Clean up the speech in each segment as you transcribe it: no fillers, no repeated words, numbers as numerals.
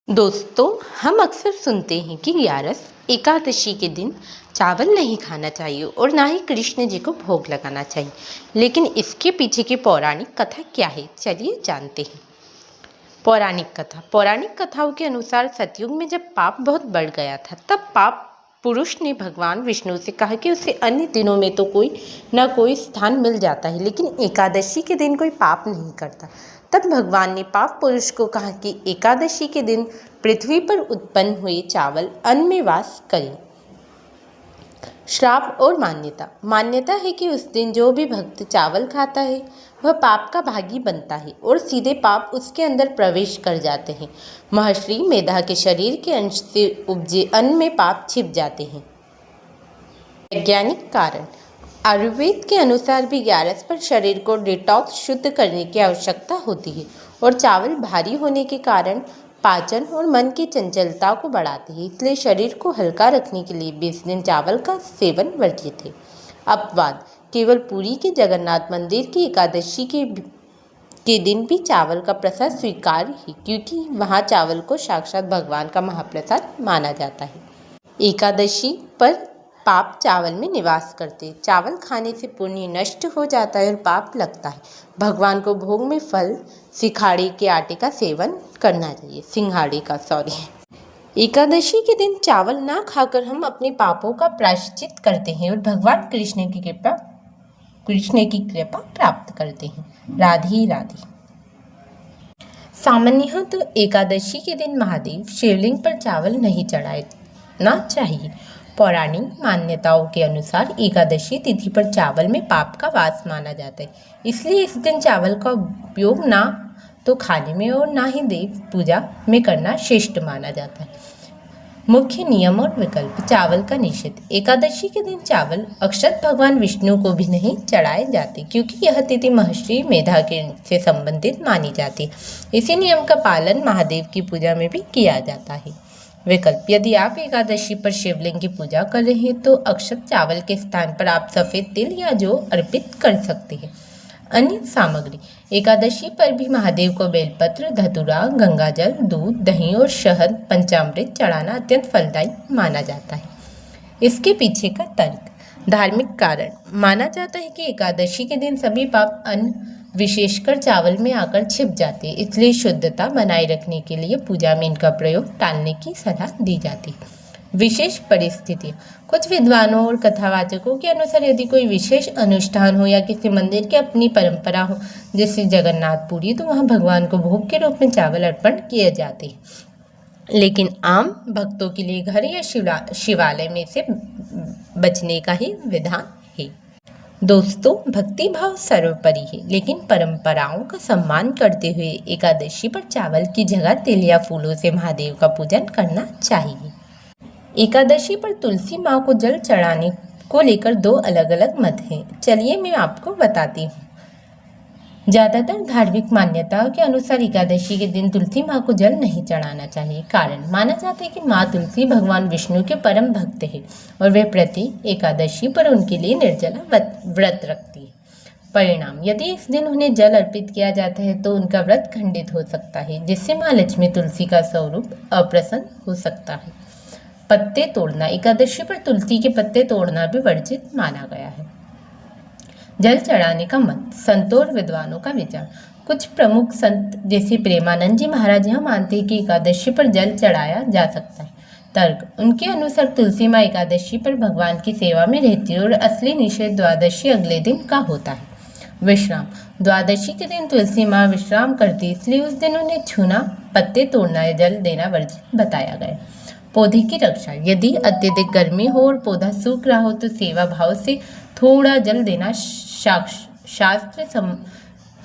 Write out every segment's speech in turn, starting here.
दोस्तों, हम अक्सर सुनते हैं कि ग्यारस एकादशी के दिन चावल नहीं खाना चाहिए और ना ही कृष्ण जी को भोग लगाना चाहिए। लेकिन इसके पीछे की पौराणिक कथा क्या है, चलिए जानते हैं। पौराणिक कथाओं के अनुसार सतयुग में जब पाप बहुत बढ़ गया था, तब पाप पुरुष ने भगवान विष्णु से कहा कि उसे अन्य दिनों में तो कोई ना कोई स्थान मिल जाता है, लेकिन एकादशी के दिन कोई पाप नहीं करता। तब भगवान ने पाप पुरुष को कहा कि एकादशी के दिन पृथ्वी पर उत्पन्न हुए चावल अन्न में वास करें। श्राप और मान्यता है कि उस दिन जो भी भक्त चावल खाता है वह पाप का भागी बनता है और सीधे पाप उसके अंदर प्रवेश कर जाते हैं। महर्षि मेधा के शरीर के अंश से उपजे अन्न में पाप छिप जाते हैं। वैज्ञानिक कारण। आयुर्वेद के अनुसार भी ग्यारस पर शरीर को डिटॉक्स शुद्ध करने की आवश्यकता होती है और चावल भारी होने के कारण पाचन और मन की चंचलता को बढ़ाते हैं, इसलिए शरीर को हल्का रखने के लिए 20 दिन चावल का सेवन वर्जित है। अपवाद। केवल पुरी के जगन्नाथ मंदिर की एकादशी के दिन भी चावल का प्रसाद स्वीकार्य है, क्योंकि वहाँ चावल को साक्षात भगवान का महाप्रसाद माना जाता है। एकादशी पर पाप चावल में निवास करते। चावल खाने से पुण्य नष्ट हो जाता है और पाप लगता है। भगवान को भोग में फल सिंघाड़े के आटे का सेवन करना चाहिए। एकादशी के दिन चावल ना खाकर हम अपने पापों का प्रायश्चित करते हैं और भगवान कृष्ण की कृपा प्राप्त करते हैं। राधे राधे। सामान्यतः तो एकादशी के दिन महादेव शिवलिंग पर चावल नहीं चढ़ाना चाहिए। पौराणिक मान्यताओं के अनुसार एकादशी तिथि पर चावल में पाप का वास माना जाता है, इसलिए इस दिन चावल का उपयोग ना तो खाने में और ना ही देव पूजा में करना श्रेष्ठ माना जाता है। मुख्य नियम और विकल्प। चावल का निषेध। एकादशी के दिन चावल अक्षत भगवान विष्णु को भी नहीं चढ़ाए जाते, क्योंकि यह तिथि महर्षि मेधा के से संबंधित मानी जाती है। इसी नियम का पालन महादेव की पूजा में भी किया जाता है। विकल्प। यदि आप एकादशी पर शिवलिंग की पूजा कर रहे हैं तो अक्षत चावल के स्थान पर आप सफ़ेद तिल या जौ अर्पित कर सकते हैं। अन्य सामग्री। एकादशी पर भी महादेव को बेलपत्र, धतूरा, गंगाजल, दूध, दही और शहद पंचामृत चढ़ाना अत्यंत फलदायी माना जाता है। इसके पीछे का तर्क। धार्मिक कारण। माना जाता है कि एकादशी के दिन सभी पाप अन्न विशेषकर चावल में आकर छिप जाते हैं, इसलिए शुद्धता बनाए रखने के लिए पूजा में इनका प्रयोग टालने की सलाह दी जाती है। विशेष परिस्थिति। कुछ विद्वानों और कथावाचकों के अनुसार यदि कोई विशेष अनुष्ठान हो या किसी मंदिर की अपनी परंपरा हो, जैसे जगन्नाथपुरी, तो वहाँ भगवान को भोग के रूप में चावल अर्पण किए जाते हैं, लेकिन आम भक्तों के लिए घर या शिवालय में से बचने का ही विधान है। दोस्तों, भक्ति भाव सर्वोपरि है, लेकिन परंपराओं का सम्मान करते हुए एकादशी पर चावल की जगह तिल या फूलों से महादेव का पूजन करना चाहिए। एकादशी पर तुलसी माँ को जल चढ़ाने को लेकर 2 अलग अलग मत हैं। चलिए मैं आपको बताती हूँ। ज़्यादातर धार्मिक मान्यताओं के अनुसार एकादशी के दिन तुलसी माँ को जल नहीं चढ़ाना चाहिए। कारण। माना जाता है कि माँ तुलसी भगवान विष्णु के परम भक्त है और वे प्रति एकादशी पर उनके लिए निर्जला व्रत रखती है। परिणाम। यदि इस दिन उन्हें जल अर्पित किया जाता है तो उनका व्रत खंडित हो सकता है, जिससे माँ लक्ष्मी तुलसी का स्वरूप अप्रसन्न हो सकता है। पत्ते तोड़ना। एकादशी पर तुलसी के पत्ते तोड़ना भी वर्जित माना गया है। जल चढ़ाने का मत। संतों और विद्वानों का विचार। कुछ प्रमुख संत जैसे प्रेमानंद जी महाराज यह मानते हैं कि एकादशी पर जल चढ़ाया जा सकता है। तर्क। उनके अनुसार तुलसी माँ एकादशी पर भगवान की सेवा में रहती है और असली निषेध द्वादशी अगले दिन का होता है। विश्राम। द्वादशी के दिन तुलसी माँ विश्राम करती, इसलिए उस दिन उन्हें छूना, पत्ते तोड़ना या जल देना वर्जित बताया गया। पौधे की रक्षा। यदि अत्यधिक गर्मी हो और पौधा सूख रहा हो तो सेवा भाव से थोड़ा जल देना शास्त्र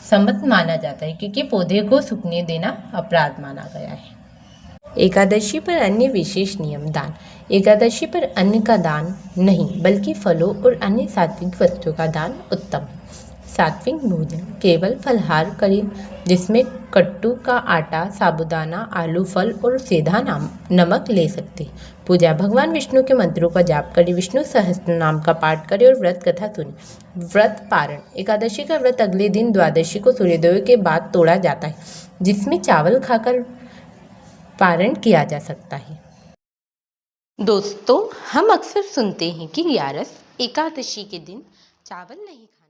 सम्मत माना जाता है, क्योंकि पौधे को सूखने देना अपराध माना गया है। एकादशी पर अन्य विशेष नियम। दान। एकादशी पर अन्न का दान नहीं, बल्कि फलों और अन्य सात्विक वस्तुओं का दान उत्तम है। सात्विक भोजन। केवल फलहार करें, जिसमें कट्टू का आटा, साबूदाना, आलू, फल और सेंधा नमक ले सकते हैं। पूजा। भगवान विष्णु के मंत्रों का जाप करें, विष्णु सहस्त्र नाम का पाठ करें और व्रत कथा सुने। व्रत पारण। एकादशी का व्रत अगले दिन द्वादशी को सूर्योदय के बाद तोड़ा जाता है, जिसमें चावल खाकर पारण किया जा सकता है। दोस्तों, हम अक्सर सुनते हैं कि ग्यारस एकादशी के दिन चावल नहीं खाना